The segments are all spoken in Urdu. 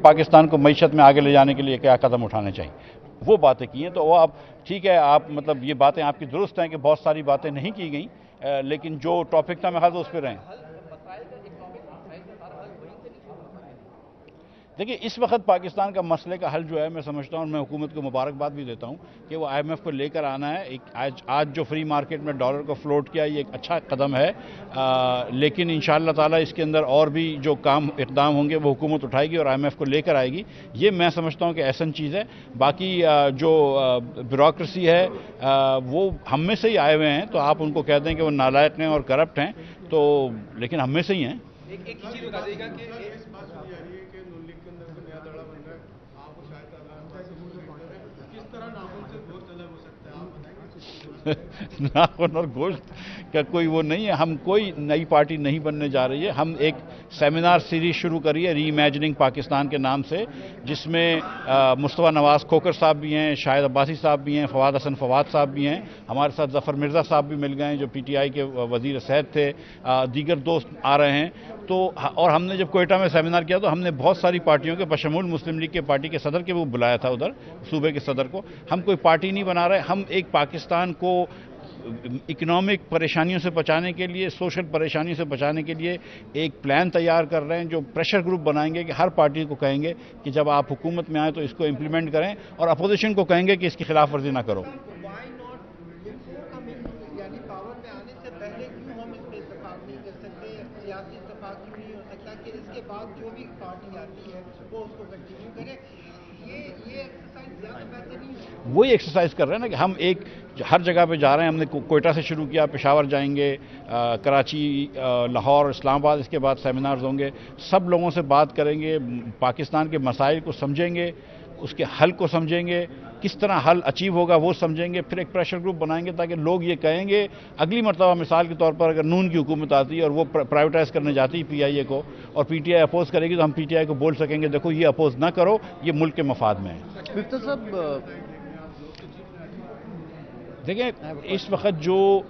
پاکستان کو معیشت میں آگے لے جانے کے لیے کیا قدم اٹھانے چاہیے، وہ باتیں کی ہیں. تو وہ آپ ٹھیک ہے، آپ مطلب یہ باتیں آپ کی درست ہیں کہ بہت ساری باتیں نہیں کی گئیں، لیکن جو ٹاپک تھا میں خیال اس پہ رہیں. دیکھیے اس وقت پاکستان کا مسئلے کا حل جو ہے میں سمجھتا ہوں، میں حکومت کو مبارکباد بھی دیتا ہوں کہ وہ IMF کو لے کر آنا ہے. آج جو فری مارکیٹ میں ڈالر کو فلوٹ کیا یہ ایک اچھا قدم ہے، لیکن انشاءاللہ تعالی اس کے اندر اور بھی جو اقدام ہوں گے وہ حکومت اٹھائے گی اور IMF کو لے کر آئے گی. یہ میں سمجھتا ہوں کہ احسن چیز ہے. باقی جو بیوروکریسی ہے وہ ہم میں سے ہی آئے ہوئے ہیں، تو آپ ان کو کہہ دیں کہ وہ نالائق ہیں اور کرپٹ ہیں، تو لیکن ہم میں سے ہی ہیں. ایک ہی چیز بتا دیجیے گا کہ ناخن اور گوشت کا کوئی وہ نہیں ہے. ہم کوئی نئی پارٹی نہیں بننے جا رہی ہے. ہم ایک سیمینار سیریز شروع کری ہے ری امیجننگ پاکستان کے نام سے، جس میں مصطفیٰ نواز کھوکر صاحب بھی ہیں، شاہد عباسی صاحب بھی ہیں، فواد حسن فواد صاحب بھی ہیں، ہمارے ساتھ ظفر مرزا صاحب بھی مل گئے ہیں جو PTI کے وزیر صحت تھے، دیگر دوست آ رہے ہیں. تو اور ہم نے جب کوئٹہ میں سیمینار کیا تو ہم نے بہت ساری پارٹیوں کے بشمول مسلم لیگ کے پارٹی کے صدر کے وہ بلایا تھا ادھر، صوبے کے صدر کو. ہم کوئی پارٹی نہیں بنا رہے، ہم ایک پاکستان کو اکنامک پریشانیوں سے بچانے کے لیے، سوشل پریشانیوں سے بچانے کے لیے ایک پلان تیار کر رہے ہیں جو پریشر گروپ بنائیں گے کہ ہر پارٹی کو کہیں گے کہ جب آپ حکومت میں آئیں تو اس کو امپلیمنٹ کریں، اور اپوزیشن کو کہیں گے کہ اس کی خلاف ورزی نہ کرو. یعنی پاور میں آنے سے پہلے کیوں ہم اس پہ اتفاق نہیں کر سکتے، سیاسی اتفاق کیوں نہیں ہو سکتا کہ اس کے بعد جو بھی پارٹی آتی ہے وہ اس کو کنٹینیو کرے. یہ ایکسرسائز زیادہ بہتر نہیں ہے. وہی ایکسرسائز کر رہے ہیں نا کہ ہم ایک ہر جگہ پہ جا رہے ہیں. ہم نے کوئٹہ سے شروع کیا، پشاور جائیں گے، کراچی، لاہور، اسلام آباد، اس کے بعد سیمینارز ہوں گے. سب لوگوں سے بات کریں گے، پاکستان کے مسائل کو سمجھیں گے، اس کے حل کو سمجھیں گے، کس طرح حل اچیو ہوگا وہ سمجھیں گے. پھر ایک پریشر گروپ بنائیں گے تاکہ لوگ یہ کہیں گے اگلی مرتبہ مثال کے طور پر اگر نون کی حکومت آتی ہے اور وہ پرائیویٹائز کرنے جاتی ہے PIA کو اور PTI اپوز کرے گی تو ہم PTI کو بول سکیں گے دیکھو یہ اپوز نہ کرو، یہ ملک کے مفاد میں ہے. مفتی صاحب دیکھیں اس وقت جو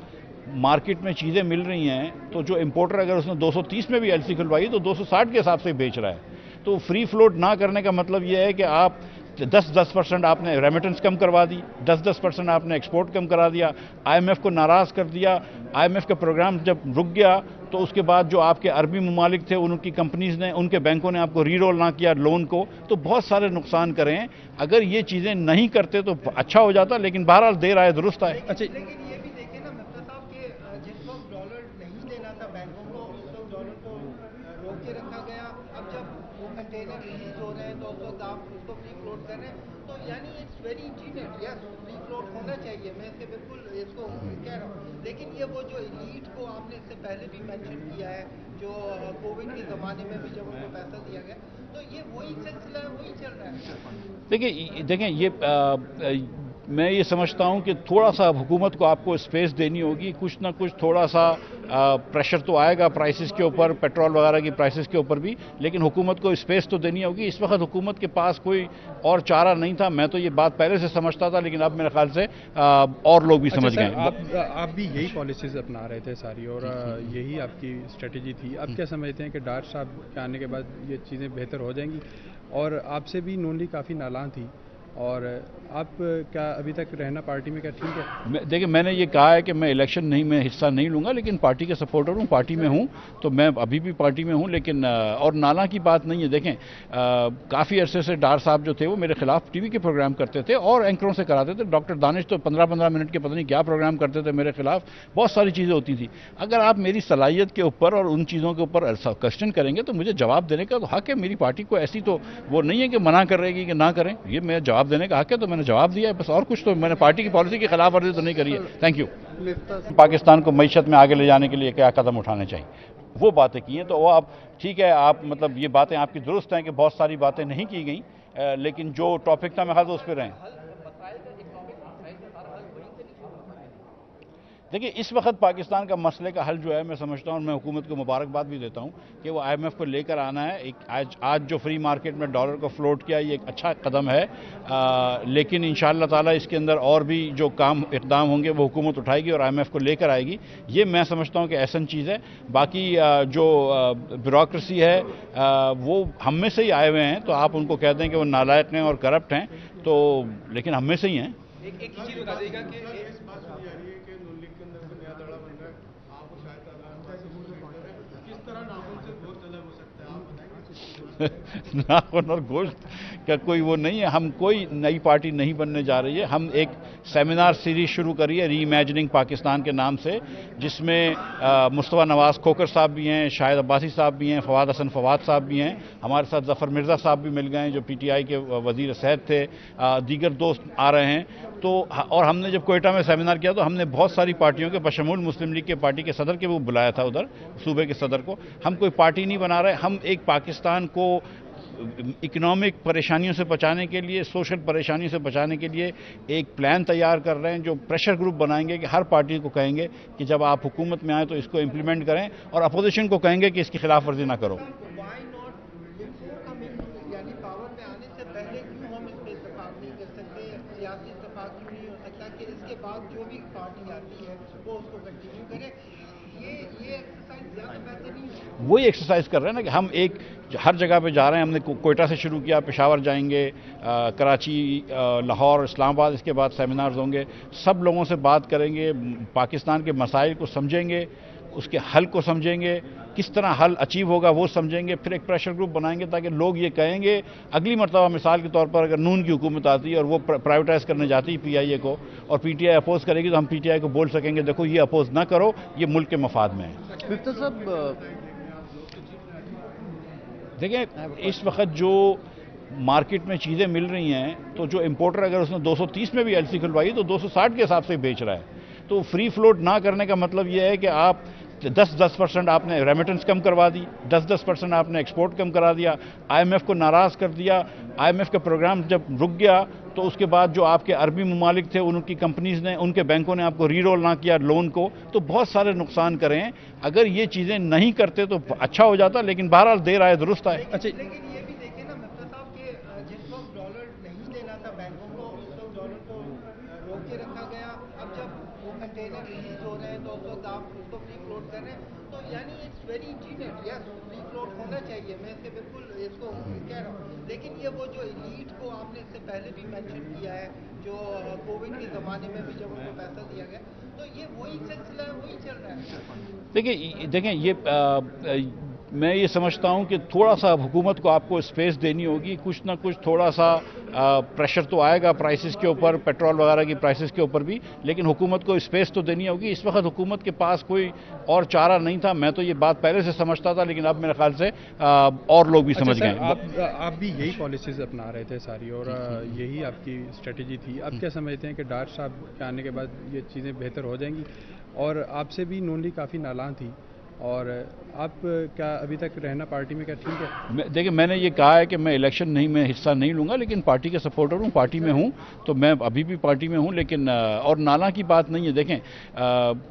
مارکیٹ میں چیزیں مل رہی ہیں تو جو امپورٹر اگر اس نے 230 میں بھی LC کھلوائی تو 260 کے حساب سے بیچ رہا ہے. تو فری فلوٹ نہ کرنے کا مطلب یہ ہے کہ آپ 10% آپ نے ریمیٹنس کم کروا دی، 10% آپ نے ایکسپورٹ کم کرا دیا، IMF کو ناراض کر دیا. IMF کا پروگرام جب رک گیا تو اس کے بعد جو آپ کے عربی ممالک تھے ان کی کمپنیز نے، ان کے بینکوں نے آپ کو ری رول نہ کیا لون کو، تو بہت سارے نقصان کریں. اگر یہ چیزیں نہیں کرتے تو اچھا ہو جاتا، لیکن بہرحال دیر آئے درست آئے. لیکن یہ بھی دیکھیں نا مفتی صاحب کہ جس وقت ڈالر نہیں دینا تھا بینکوں کو اس وقت ڈالر کو روک کے رکھا گیا. اب جب وہ کنٹینر ریلیز ہو رہے ہیں تو اس وقت آپ اس کو فری فلوٹ کر رہے ہیں. تو یعنی it's very intelligent, yes free float ہونا چاہیے، میں اس سے بالکل اس کو کہہ رہا ہوں. لیکن یہ وہ جو ایلیٹ کو آپ نے اس سے پہلے بھی مینشن کیا ہے، جو کووڈ کے زمانے میں بھی جب ان کو پیسہ دیا گیا، تو یہ وہی سلسلہ ہے، وہی چل رہا ہے. دیکھیں یہ میں یہ سمجھتا ہوں کہ تھوڑا سا حکومت کو آپ کو اسپیس دینی ہوگی. کچھ نہ کچھ تھوڑا سا پریشر تو آئے گا پرائسز کے اوپر، پیٹرول وغیرہ کی پرائسز کے اوپر بھی، لیکن حکومت کو اسپیس تو دینی ہوگی. اس وقت حکومت کے پاس کوئی اور چارہ نہیں تھا. میں تو یہ بات پہلے سے سمجھتا تھا، لیکن اب میرے خیال سے اور لوگ بھی سمجھ گئے. آپ بھی یہی پالیسیز اپنا رہے تھے ساری، اور یہی آپ کی اسٹریٹجی تھی. آپ کیا سمجھتے ہیں کہ ڈار صاحب کے آنے کے بعد یہ چیزیں بہتر ہو جائیں گی؟ اور آپ سے بھی نون لیگ کافی نالاں تھی، اور آپ کیا ابھی تک رہنا پارٹی میں کیا ٹھیک ہے؟ دیکھیں میں نے یہ کہا ہے کہ میں الیکشن نہیں، میں حصہ نہیں لوں گا، لیکن پارٹی کے سپورٹر ہوں، پارٹی میں ہوں، تو میں ابھی بھی پارٹی میں ہوں. لیکن اور نالا کی بات نہیں ہے. دیکھیں کافی عرصے سے ڈار صاحب جو تھے وہ میرے خلاف TV کے پروگرام کرتے تھے اور اینکروں سے کراتے تھے. ڈاکٹر دانش تو 15 منٹ کے پتہ نہیں کیا پروگرام کرتے تھے میرے خلاف. بہت ساری چیزیں ہوتی تھیں. اگر آپ میری صلاحیت کے اوپر اور ان چیزوں کے اوپر کوشچن کریں گے تو مجھے جواب دینے کا تو حق ہے. میری پارٹی کو ایسی تو وہ نہیں ہے کہ منع کر رہے گی کہ نہ کریں. یہ میں جواب دینے کا حق ہے، تو میں نے جواب دیا ہے بس. اور کچھ تو میں نے پارٹی کی پالیسی کی خلاف ورزی تو نہیں کری ہے. Thank you. پاکستان کو معیشت میں آگے لے جانے کے لیے کیا قدم اٹھانے چاہیے، وہ باتیں کی ہیں. تو وہ آپ ٹھیک ہے، آپ مطلب یہ باتیں آپ کی درست ہیں کہ بہت ساری باتیں نہیں کی گئیں، لیکن جو ٹاپک تھا میں خیال اس پہ رہیں. دیکھیے اس وقت پاکستان کا مسئلے کا حل جو ہے میں سمجھتا ہوں اور میں حکومت کو مبارکباد بھی دیتا ہوں کہ وہ IMF کو لے کر آنا ہے. آج جو فری مارکیٹ میں ڈالر کو فلوٹ کیا یہ ایک اچھا قدم ہے, لیکن انشاءاللہ تعالی اس کے اندر اور بھی جو اقدام ہوں گے وہ حکومت اٹھائے گی اور IMF کو لے کر آئے گی. یہ میں سمجھتا ہوں کہ احسن چیز ہے. باقی جو بیوروکریسی ہے وہ ہم میں سے ہی آئے ہوئے ہیں, تو آپ ان کو کہہ دیں کہ وہ نالائق ہیں اور کرپٹ ہیں, تو لیکن ہم میں سے ہی ہیں. ایک چیز بتا دے گا کہ ناخن اور گوشت کا کوئی وہ نہیں ہے. ہم کوئی نئی پارٹی نہیں بننے جا رہی ہے. ہم ایک سیمینار سیریز شروع کری ہے ری امیجننگ پاکستان کے نام سے, جس میں مصطفیٰ نواز کھوکر صاحب بھی ہیں, شاہد عباسی صاحب بھی ہیں, فواد حسن فواد صاحب بھی ہیں, ہمارے ساتھ ظفر مرزا صاحب بھی مل گئے ہیں جو PTI کے وزیر صحت تھے, دیگر دوست آ رہے ہیں. تو اور ہم نے جب کوئٹہ میں سیمینار کیا تو ہم نے بہت ساری پارٹیوں کے بشمول مسلم لیگ کے پارٹی کے صدر کے وہ بلایا تھا ادھر, صوبے کے صدر کو. ہم کوئی پارٹی نہیں بنا رہے, ہم ایک پاکستان کو اکنامک پریشانیوں سے بچانے کے لیے, سوشل پریشانیوں سے بچانے کے لیے ایک پلان تیار کر رہے ہیں جو پریشر گروپ بنائیں گے کہ ہر پارٹی کو کہیں گے کہ جب آپ حکومت میں آئیں تو اس کو امپلیمنٹ کریں, اور اپوزیشن کو کہیں گے کہ اس کی خلاف ورزی نہ کرو. وائی ناٹ یعنی پاور میں آنے سے پہلے کیوں ہم اس پہ اتفاق نہیں کر سکتے, سیاسی اتفاق کیوں نہیں ہو سکتا کہ اس کے بعد جو بھی پارٹی آتی ہے وہ اس کو کنٹینیو کرے. یہ ایکسرسائز زیادہ بہتر نہیں ہے. وہی ایکسرسائز کر رہے ہیں نا کہ ہم ایک ہر جگہ پہ جا رہے ہیں. ہم نے کوئٹہ سے شروع کیا, پشاور جائیں گے, کراچی, لاہور, اسلام آباد, اس کے بعد سیمینارز ہوں گے. سب لوگوں سے بات کریں گے, پاکستان کے مسائل کو سمجھیں گے, اس کے حل کو سمجھیں گے, کس طرح حل اچیو ہوگا وہ سمجھیں گے. پھر ایک پریشر گروپ بنائیں گے تاکہ لوگ یہ کہیں گے اگلی مرتبہ مثال کے طور پر اگر نون کی حکومت آتی ہے اور وہ پرائیویٹائز کرنے جاتی ہے PIA کو اور PTI اپوز کرے گی تو ہم PTI کو بول سکیں گے دیکھو یہ اپوز نہ کرو, یہ ملک کے مفاد میں ہے. مفتی صاحب دیکھیں اس وقت جو مارکیٹ میں چیزیں مل رہی ہیں تو جو امپورٹر اگر اس نے 230 میں بھی LC کھلوائی تو 260 کے حساب سے بیچ رہا ہے. تو فری فلوٹ نہ کرنے کا مطلب یہ ہے کہ آپ 10% آپ نے ریمیٹنس کم کروا دی, 10% آپ نے ایکسپورٹ کم کرا دیا, IMF کو ناراض کر دیا. IMF کا پروگرام جب رک گیا تو اس کے بعد جو آپ کے عربی ممالک تھے ان کی کمپنیز نے, ان کے بینکوں نے آپ کو ری رول نہ کیا لون کو, تو بہت سارے نقصان کرے ہیں. اگر یہ چیزیں نہیں کرتے تو اچھا ہو جاتا, لیکن بہرحال دیر آئے درست آئے. اچھا, لیکن یہ بھی دیکھیں نا مفتی صاحب کہ جس وقت ڈالر نہیں دینا تھا بینکوں کو اس وقت ڈالر کو روک کے رکھا گیا. اب جب وہ کنٹینر ریلیز ہو رہے ہیں تو اس وقت آپ اس کو فری فلوٹ کر رہے ہیں, تو یعنی it's very intelligent. Yes free float ہونا چاہیے, میں اس کے بالکل اس کو کہہ رہا ہوں, لیکن یہ وہ جو ایلیٹ کو آپ نے اس سے پہلے بھی مینشن کیا ہے جو کووڈ کے زمانے میں بھی جب ان کو پیسہ دیا گیا, تو یہ وہی سلسلہ ہے, وہی چل رہا ہے. دیکھیں یہ میں یہ سمجھتا ہوں کہ تھوڑا سا حکومت کو آپ کو اسپیس دینی ہوگی, کچھ نہ کچھ تھوڑا سا پریشر تو آئے گا پرائسز کے اوپر, پیٹرول وغیرہ کی پرائسز کے اوپر بھی, لیکن حکومت کو اسپیس تو دینی ہوگی. اس وقت حکومت کے پاس کوئی اور چارہ نہیں تھا. میں تو یہ بات پہلے سے سمجھتا تھا, لیکن اب میرے خیال سے اور لوگ بھی سمجھ گئے. آپ بھی یہی پالیسیز اپنا رہے تھے ساری, اور یہی آپ کی اسٹریٹجی تھی. آپ کیا سمجھتے ہیں کہ ڈار صاحب کے آنے کے بعد یہ چیزیں بہتر ہو جائیں گی؟ اور آپ سے بھی نون لیگ کافی نالاں تھی, اور آپ کیا ابھی تک رہنا پارٹی میں کیا ٹھیک ہے؟ دیکھیں میں نے یہ کہا ہے کہ میں الیکشن نہیں میں حصہ نہیں لوں گا, لیکن پارٹی کا سپورٹر ہوں, پارٹی میں ہوں, تو میں ابھی بھی پارٹی میں ہوں. لیکن اور نالاں کی بات نہیں ہے. دیکھیں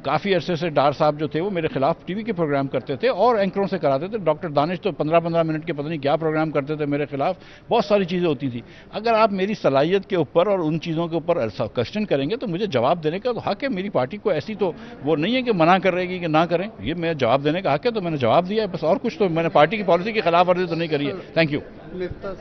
کافی عرصے سے ڈار صاحب جو تھے وہ میرے خلاف TV کے پروگرام کرتے تھے اور اینکروں سے کراتے تھے. ڈاکٹر دانش تو 15 منٹ کے پتہ نہیں کیا پروگرام کرتے تھے میرے خلاف, بہت ساری چیزیں ہوتی تھیں. اگر آپ میری صلاحیت کے اوپر اور ان چیزوں کے اوپر کوشچن کریں گے تو مجھے جواب دینے کا تو حق ہے. میری پارٹی کو ایسی تو وہ نہیں ہے کہ منع کر رہے گی کہ نہ کریں, یہ میرا جواب دینے کا حق ہے, تو میں نے جواب دیا ہے بس. اور کچھ تو میں نے پارٹی کی پالیسی کی خلاف ورزی تو نہیں کری ہے. Thank you.